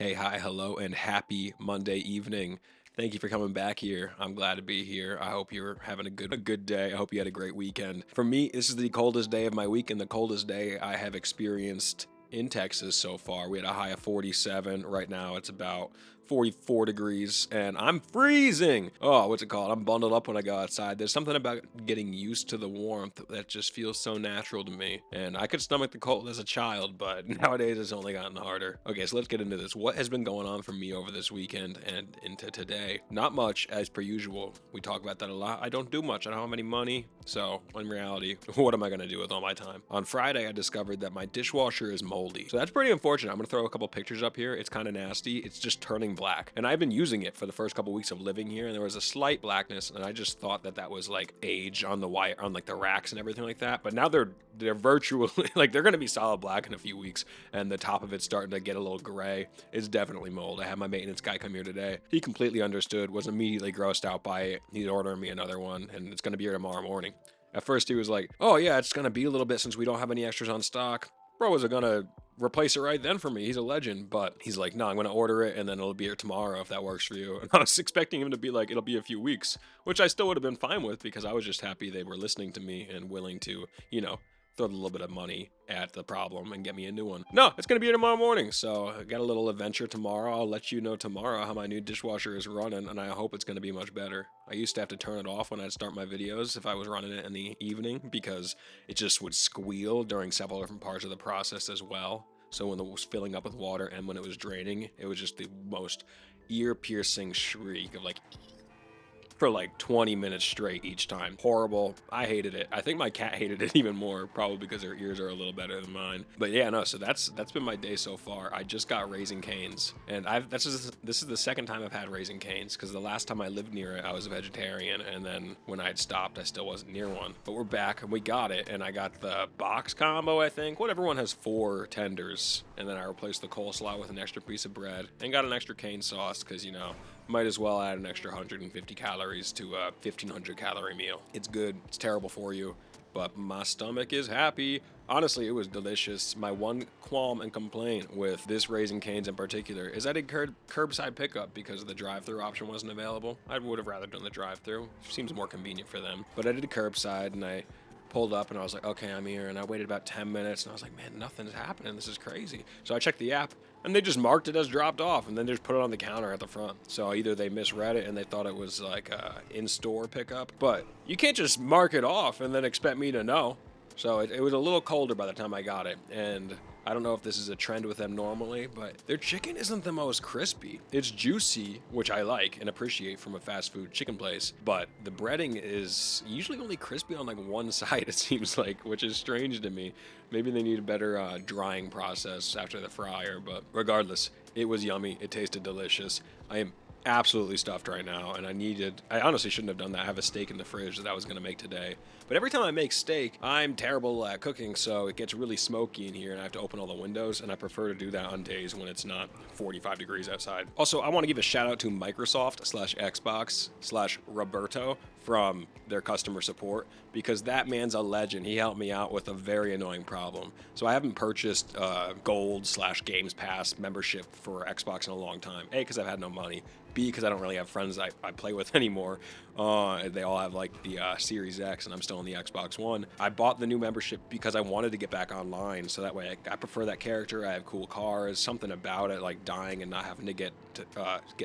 Hey, hi, hello, and happy Monday evening. Thank you for coming back here. I'm glad to be here. I hope you're having a good day. I hope you had a great weekend. For me, this is the coldest day of my week and the coldest day I have experienced in Texas so far. We had a high of 47. Right now it's about 44 degrees and I'm freezing. Oh, what's it called? I'm bundled up when I go outside. There's something about getting used to the warmth that just feels so natural to me. And I could stomach the cold as a child, but nowadays it's only gotten harder. Okay, so let's get into this. What has been going on for me over this weekend and into today? Not much, as per usual. We talk about that a lot. I don't do much. I don't have any money. So, in reality, what am I going to do with all my time? On Friday, I discovered that my dishwasher is moldy. So that's pretty unfortunate. I'm going to throw a couple pictures up here. It's kind of nasty. It's just turning black. And I've been using it for the first couple weeks of living here, and there was a slight blackness, and I just thought that that was like age on the wire, on like the racks and everything like that. But now they're virtually like they're going to be solid black in a few weeks, and the top of it's starting to get a little gray. It's definitely mold. I had my maintenance guy come here today. He completely understood, was immediately grossed out by it. He's ordering me another one, and it's going to be here tomorrow morning. At first, he was like, "Oh yeah, it's going to be a little bit since we don't have any extras on stock." Bro was going to replace it right then for me. He's a legend, but he's like, "No, I'm going to order it and then it'll be here tomorrow if that works for you." And I was expecting him to be like, "It'll be a few weeks," which I still would have been fine with because I was just happy they were listening to me and willing to, throw a little bit of money at the problem and get me a new one. No, it's going to be here tomorrow morning. So I got a little adventure tomorrow. I'll let you know tomorrow how my new dishwasher is running, and I hope it's going to be much better. I used to have to turn it off when I'd start my videos if I was running it in the evening because it just would squeal during several different parts of the process as well. So when it was filling up with water and when it was draining, it was just the most ear-piercing shriek of like for like 20 minutes straight each time. Horrible. I hated it. I think my cat hated it even more, probably because her ears are a little better than mine. But yeah, no, so that's been my day so far. I just got Raising Cane's, and this is the second time I've had Raising Cane's because the last time I lived near it, I was a vegetarian, and then when I had stopped, I still wasn't near one. But we're back and we got it, and I got the box combo, I think. What, everyone has 4 tenders, and then I replaced the coleslaw with an extra piece of bread and got an extra cane sauce because, might as well add an extra 150 calories to a 1,500 calorie meal. It's good. It's terrible for you, but my stomach is happy. Honestly, it was delicious. My one qualm and complaint with this Raising Cane's in particular is I did curbside pickup because the drive-thru option wasn't available. I would have rather done the drive-thru. Seems more convenient for them. But I did curbside, and I pulled up and I was like, okay, I'm here. And I waited about 10 minutes and I was like, man, nothing's happening. This is crazy. So I checked the app and they just marked it as dropped off and then just put it on the counter at the front. So either they misread it and they thought it was like a in-store pickup, but you can't just mark it off and then expect me to know. So it was a little colder by the time I got it. And I don't know if this is a trend with them normally, but their chicken isn't the most crispy. It's juicy, which I like and appreciate from a fast food chicken place, but the breading is usually only crispy on like one side, it seems like, which is strange to me. Maybe they need a better drying process after the fryer, but regardless, it was yummy. It tasted delicious. I am absolutely stuffed right now, and I honestly shouldn't have done that. I have a steak in the fridge that I was going to make today, but every time I make steak, I'm terrible at cooking, so it gets really smoky in here and I have to open all the windows, and I prefer to do that on days when it's not 45 degrees outside. Also, I want to give a shout out to Microsoft / Xbox / Roberto from their customer support, because that man's a legend. He helped me out with a very annoying problem. So I haven't purchased gold / Games Pass membership for Xbox in a long time. A, because I've had no money. B, because I don't really have friends I play with anymore. They all have like the Series X and I'm still on the Xbox One. I bought the new membership because I wanted to get back online, so that way I prefer that character. I have cool cars, something about it, like dying and not having to get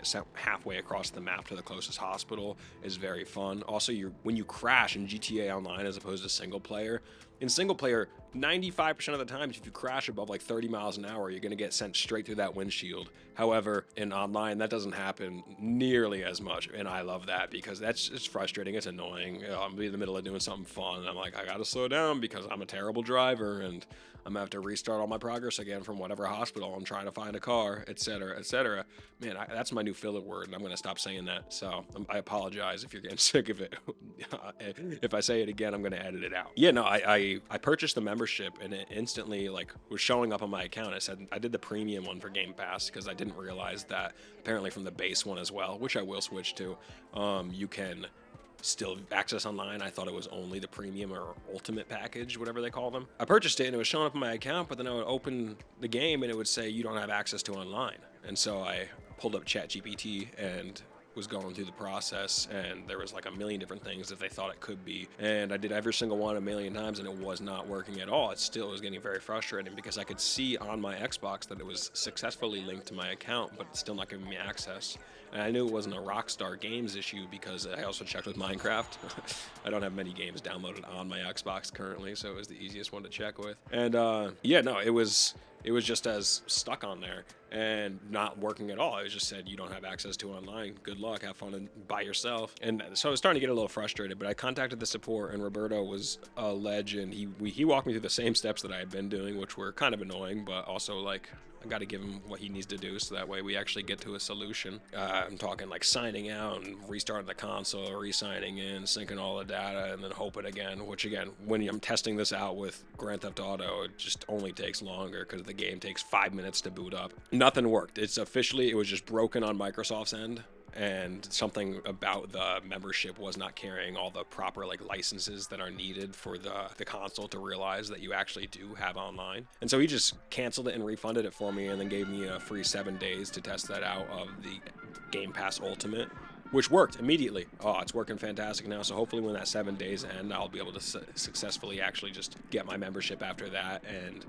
sent halfway across the map to the closest hospital is very fun. Also, when you crash in GTA Online as opposed to single player, in single player, 95% of the times, if you crash above like 30 miles an hour, you're going to get sent straight through that windshield. However, in online, that doesn't happen nearly as much. And I love that because it's frustrating. It's annoying. I'm in the middle of doing something fun, and I'm like, I got to slow down because I'm a terrible driver, and I'm going to have to restart all my progress again from whatever hospital I'm trying to find a car, etc., etc. Man, that's my new filler word, and I'm going to stop saying that. So I apologize if you're getting sick of it. If I say it again, I'm going to edit it out. Yeah, no, I purchased the membership, and it instantly like was showing up on my account. It said I did the premium one for Game Pass because I didn't realize that apparently from the base one as well, which I will switch to, you can still access online. I thought it was only the premium or ultimate package, whatever they call them. I purchased it and it was showing up in my account, but then I would open the game and it would say you don't have access to online. And so I pulled up ChatGPT and was going through the process, and there was like a million different things that they thought it could be, and I did every single one a million times, and it was not working at all. It still was getting very frustrating because I could see on my Xbox that it was successfully linked to my account, but it's still not giving me access. And I knew it wasn't a Rockstar Games issue because I also checked with Minecraft. I don't have many games downloaded on my Xbox currently, so it was the easiest one to check with. And yeah, no, it was just as stuck on there and not working at all. It was just said, you don't have access to online. Good luck. Have fun by yourself. And so I was starting to get a little frustrated, but I contacted the support, and Roberto was a legend. He walked me through the same steps that I had been doing, which were kind of annoying, but also like, I got to give him what he needs to do so that way we actually get to a solution. I'm talking like signing out and restarting the console, re-signing in, syncing all the data, and then hoping again, which again, when I'm testing this out with Grand Theft Auto, it just only takes longer because the game takes 5 minutes to boot up. Nothing worked. It was just broken on Microsoft's end, and something about the membership was not carrying all the proper like licenses that are needed for the console to realize that you actually do have online. And so he just canceled it and refunded it for me, and then gave me a free 7 days to test that out of the Game Pass Ultimate, which worked immediately. Oh, it's working fantastic now. So hopefully when that 7 days end, I'll be able to successfully actually just get my membership after that, and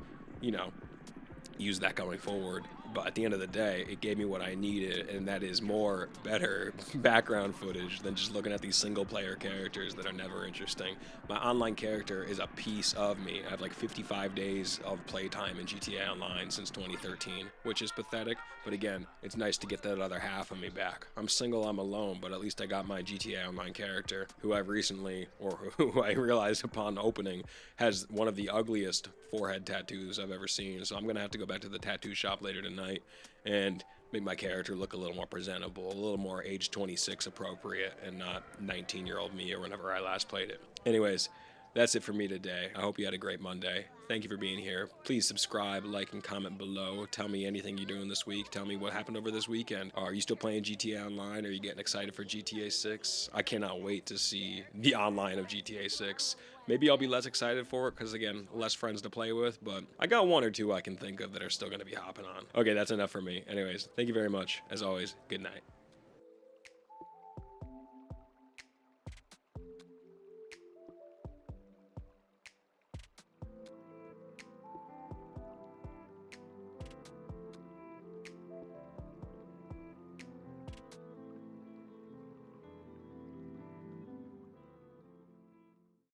use that going forward. But at the end of the day, it gave me what I needed, and that is better background footage than just looking at these single player characters that are never interesting. My online character is a piece of me. I have like 55 days of playtime in GTA Online since 2013, which is pathetic. But again, it's nice to get that other half of me back. I'm single, I'm alone, but at least I got my GTA Online character, who I've recently, or who I realized upon opening, has one of the ugliest forehead tattoos I've ever seen. So I'm going to have to go back to the tattoo shop later tonight and make my character look a little more presentable, a little more age 26 appropriate, and not 19-year-old me or whenever I last played it. Anyways, that's it for me today. I hope you had a great Monday. Thank you for being here. Please subscribe, like, and comment below. Tell me anything you're doing this week. Tell me what happened over this weekend. Are you still playing GTA Online? Are you getting excited for GTA 6? I cannot wait to see the online of GTA 6. Maybe I'll be less excited for it because, again, less friends to play with, but I got one or two I can think of that are still going to be hopping on. Okay, that's enough for me. Anyways, thank you very much. As always, good night.